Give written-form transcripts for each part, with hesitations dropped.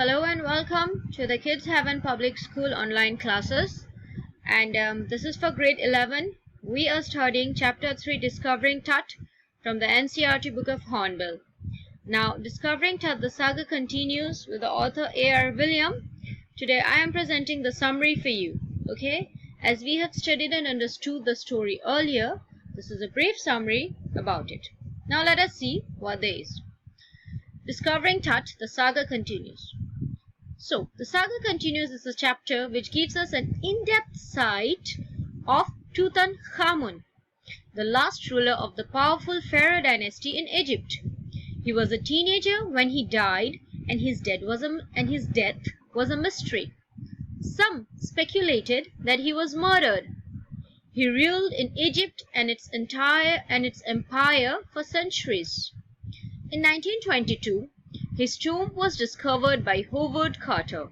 Hello and welcome to the Kids Heaven Public School online classes. And this is for grade 11. We are studying chapter 3, Discovering Tut, from the NCERT book of Hornbill. Now, Discovering Tut, the saga continues with the author A.R. William. Today I am presenting the summary for you. Okay? As we had studied and understood the story earlier, this is a brief summary about it. Now let us see what there is. Discovering Tut, the saga continues. So, the saga continues is a chapter which gives us an in-depth sight of Tutankhamun, the last ruler of the powerful Pharaoh dynasty in Egypt. He was a teenager when he died, and his death was a mystery. Some speculated that he was murdered. He ruled in Egypt and its empire for centuries. In 1922, his tomb was discovered by Howard Carter,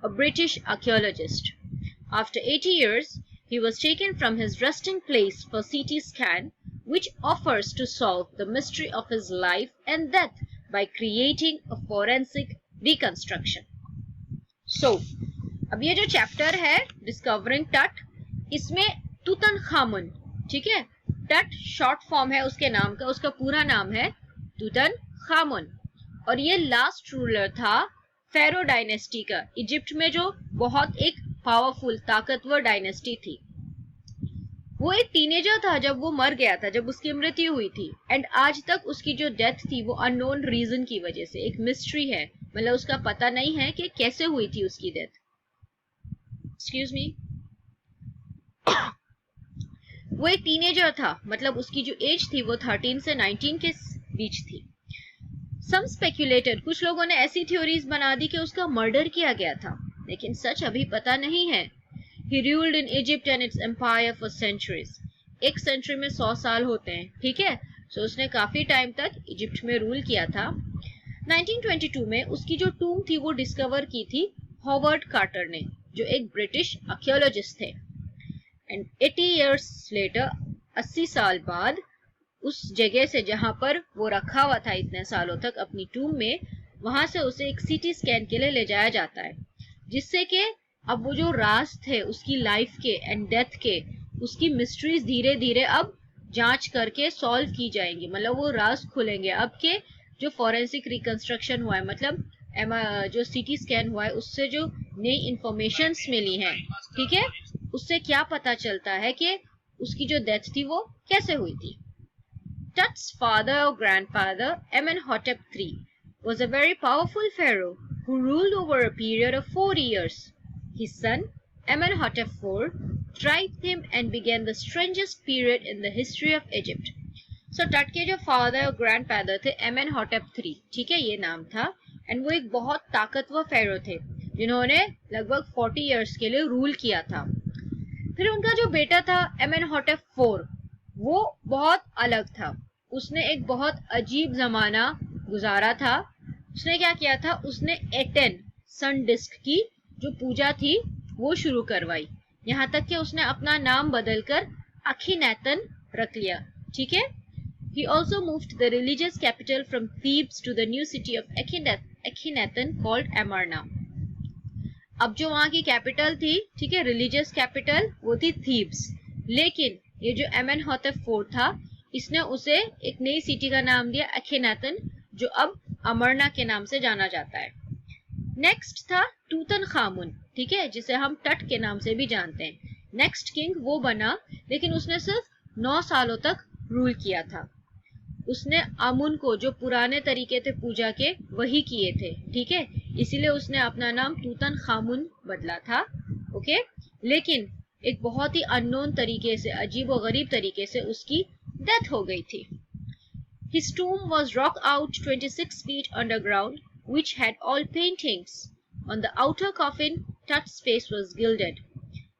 a British archaeologist. After 80 years, he was taken from his resting place for CT scan, which offers to solve the mystery of his life and death by creating a forensic reconstruction. So, अब ये जो chapter है discovering टट, इसमें तुतनखामुन, ठीक है, टट short form है उसके नाम का, उसका पूरा नाम है तुतनखामुन और ये लास्ट रूलर था फेरो डायनेस्टी का, इजिप्ट में जो बहुत एक पावरफुल ताकतवर डायनेस्टी थी। वो एक टीनेजर था जब वो मर गया था, जब उसकी मृत्यु हुई थी, एंड आज तक उसकी जो डेथ थी वो अननोन रीजन की वजह से एक मिस्ट्री है, मतलब उसका पता नहीं है कि कैसे हुई थी उसकी डेथ। Excuse me. वो एक टीनेजर था, मतलब उसकी जो एज थी वो 13 से 19 के बीच थी। Some speculated, कुछ लोगों ने ऐसी थ्योरीज बना दी कि उसका मर्डर किया गया था, लेकिन सच अभी पता नहीं है। He ruled in Egypt and its empire for centuries. एक सेंचुरी में 100 साल होते हैं, ठीक है, so उसने काफी टाइम तक इजिप्ट में रूल किया था। 1922 में उसकी जो टूम थी वो डिस्कवर की थी हॉवर्ड कार्टर ने, जो एक ब्रिटिश आर्कियोलॉजिस्ट थे। एंड 80 years later, 80 साल बाद उस जगह से जहां पर वो रखा हुआ था इतने सालों तक अपनी टूम में, वहां से उसे एक सीटी स्कैन के लिए ले जाया जाता है, जिससे कि अब वो जो राज थे उसकी लाइफ के एंड डेथ के, उसकी मिस्ट्रीज धीरे धीरे अब जांच करके सॉल्व की जाएंगी, मतलब वो राज खुलेंगे अब के जो फॉरेंसिक रिकंस्ट्रक्शन हुआ है, मतलब जो सीटी स्कैन हुआ है उससे जो नई इंफॉर्मेशंस मिली हैं, ठीक है, उससे क्या पता चलता है कि उसकी जो डेथ थी वो कैसे हुई थी। Tut's father or grandfather, Amenhotep III, was a very powerful pharaoh who ruled over a period of 40 years. His son, Amenhotep IV, thrived him and began the strangest period in the history of Egypt. So Tut के जो father और grandfather थे Amenhotep III, ठीक है, ये नाम था, and वो एक बहुत ताकतवर pharaoh थे जिन्होंने लगभग 40 years के लिए रूल किया था। फिर उनका जो बेटा था Amenhotep IV, वो बहुत अलग था, उसने एक बहुत अजीब जमाना गुजारा था। उसने क्या किया था, उसने एटेन सन डिस्क की जो पूजा थी वो शुरू करवाई, यहाँ तक कि उसने अपना नाम बदलकर अखीनेतन रख लिया, ठीक है। He also moved the religious capital from Thebes to the new city of Akhenaten called Amarna. अब जो वहां की कैपिटल थी, ठीक है, रिलीजियस कैपिटल, वो थी थीब्स, लेकिन ये जो एमेनहोटेप IV था, इसने उसे एक नई सिटी का नाम दिया अखेनातन, जो अब अमरना के नाम से जाना जाता है। नेक्स्ट था तूतनखामुन, ठीक है, जिसे हम टट के नाम से भी जानते हैं। नेक्स्ट किंग वो बना, लेकिन उसने सिर्फ 9 सालों तक रूल किया था। उसने आमुन को, जो पुराने तरीके थे पूजा के, वही किए थे, ठीक है, इसीलिए उसने अपना नाम तूतनखामुन बदला था, ओके। लेकिन एक बहुत ही अननोन तरीके से, अजीब और गरीब तरीके से उसकी डेथ हो गई थी। His tomb was dug out 26 feet underground, which had all paintings. On the outer coffin, Tut's face was gilded.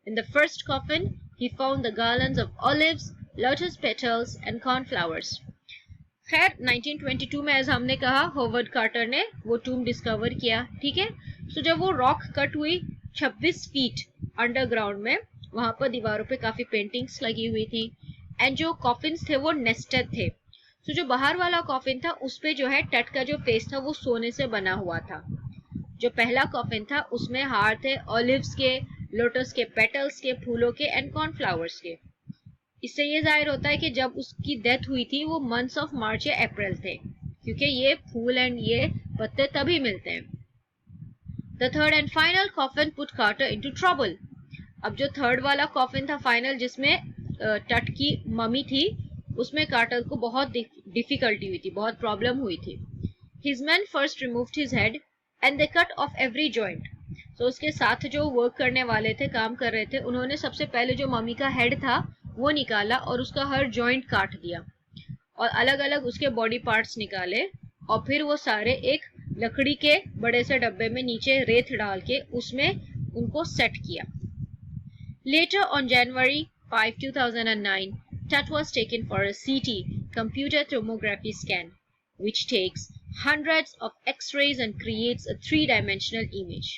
In the first coffin, he found the garlands of olives, lotus petals, and cornflowers. खैर 1922 में, as हमने कहा, Howard Carter ने वो टूम discover किया, ठीक है। सो जब वो रॉक कट हुई 26 फीट अंडरग्राउंड में, वहां पर दीवारों पे काफी पेंटिंग्स लगी हुई थी, एंड जो कॉफिन्स थे वो नेस्टेड थे। सो जो बाहर वाला कॉफिन था उस पे जो है टट का जो फेस था वो सोने से बना हुआ था। जो पहला कॉफिन था उसमें हार थे ऑलिव्स के, लोटस के पेटल्स के, फूलों के एंड कॉर्नफ्लावर्स के। इससे ये जाहिर होता है कि जब उसकी डेथ हुई थी वो मंथ्स ऑफ मार्च या अप्रैल थे, क्योंकि ये फूल एंड ये पत्ते तभी मिलते हैं। The third and final coffin put Carter into trouble. अब जो थर्ड वाला कॉफिन था फाइनल, जिसमें टट की मम्मी थी, उसमें कार्टर को बहुत डिफिकल्टी हुई थी, बहुत प्रॉब्लम हुई थी। His men first removed his head and they cut off every joint. तो उसके साथ जो वर्क करने वाले थे, काम कर रहे थे, उन्होंने सबसे पहले जो मम्मी का हेड था वो निकाला और उसका हर जॉइंट काट दिया और अलग अलग उसके बॉडी पार्ट्स निकाले और फिर वो सारे एक लकड़ी के बड़े से डब्बे में नीचे रेत डाल के उसमें उनको सेट किया। Later on January 5, 2009, Tut was taken for a CT, computer tomography scan, which takes hundreds of x-rays and creates a three-dimensional image.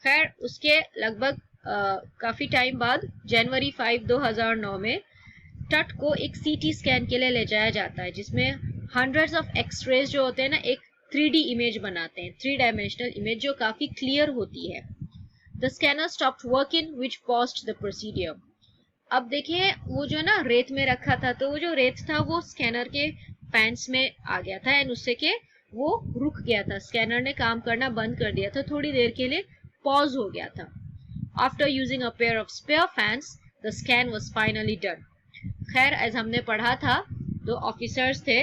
खैर उसके लगभग काफी टाइम बाद जनवरी 5, 2009 में टट को एक सीटी स्कैन के लिए ले जाया जाता है, जिसमें हंड्रेड्स ऑफ एक्सरेज जो होते हैं ना, एक 3D इमेज बनाते हैं, 3 डायमेंशनल इमेज जो काफी क्लियर होती है। The scanner stopped working, which paused the procedure. अब देखिए वो जो ना रेत में रखा था, तो वो जो रेत था वो स्कैनर के पैंट्स में आ गया था एंड उससे के वो रुक गया था, स्कैनर ने काम करना बंद कर दिया था, थोड़ी देर के लिए पॉज हो गया था। After using a pair of spare fans, the scan was finally done. खैर एज हमने पढ़ा था, दो ऑफिसर्स थे,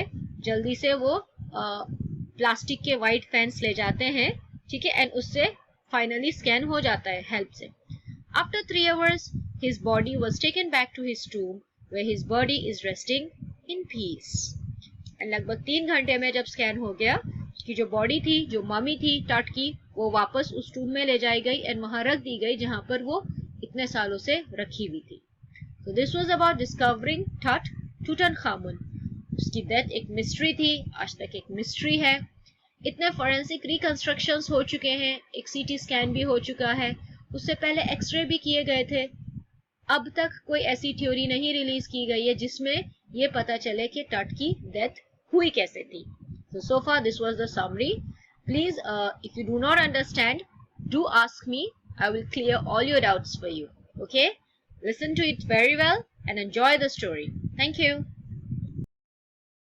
जल्दी से वो प्लास्टिक के वाइट फैंस ले जाते हैं, ठीक है, एंड उससे फाइनली स्कैन हो जाता है हेल्प से। After 3 hours, his body was taken back to his tomb, where his body is resting in peace. And लगभग 3 घंटे में जब स्कैन हो गया, उसकी जो बॉडी थी, जो मम्मी थी टट की, वो वापस उस टूम में ले जाई गई एंड वहां रख दी गई जहां पर वो इतने सालों से रखी हुई थी। So this was about discovering Tut Tutankhamun. उसकी डेथ एक मिस्ट्री थी, आज तक एक मिस्ट्री है। इतने फॉरेंसिक रिकंस्ट्रक्शंस हो चुके हैं, एक सीटी स्कैन भी हो चुका है, उससे पहले एक्सरे भी किए गए थे। अब तक कोई ऐसी थ्योरी नहीं रिलीज की गई है जिसमें ये पता चले कि टट की डेथ हुई कैसे थी। So far this was the summary. Please, if you do not understand, do ask me. I will clear all your doubts for you. Okay? Listen to it very well and enjoy the story. Thank you.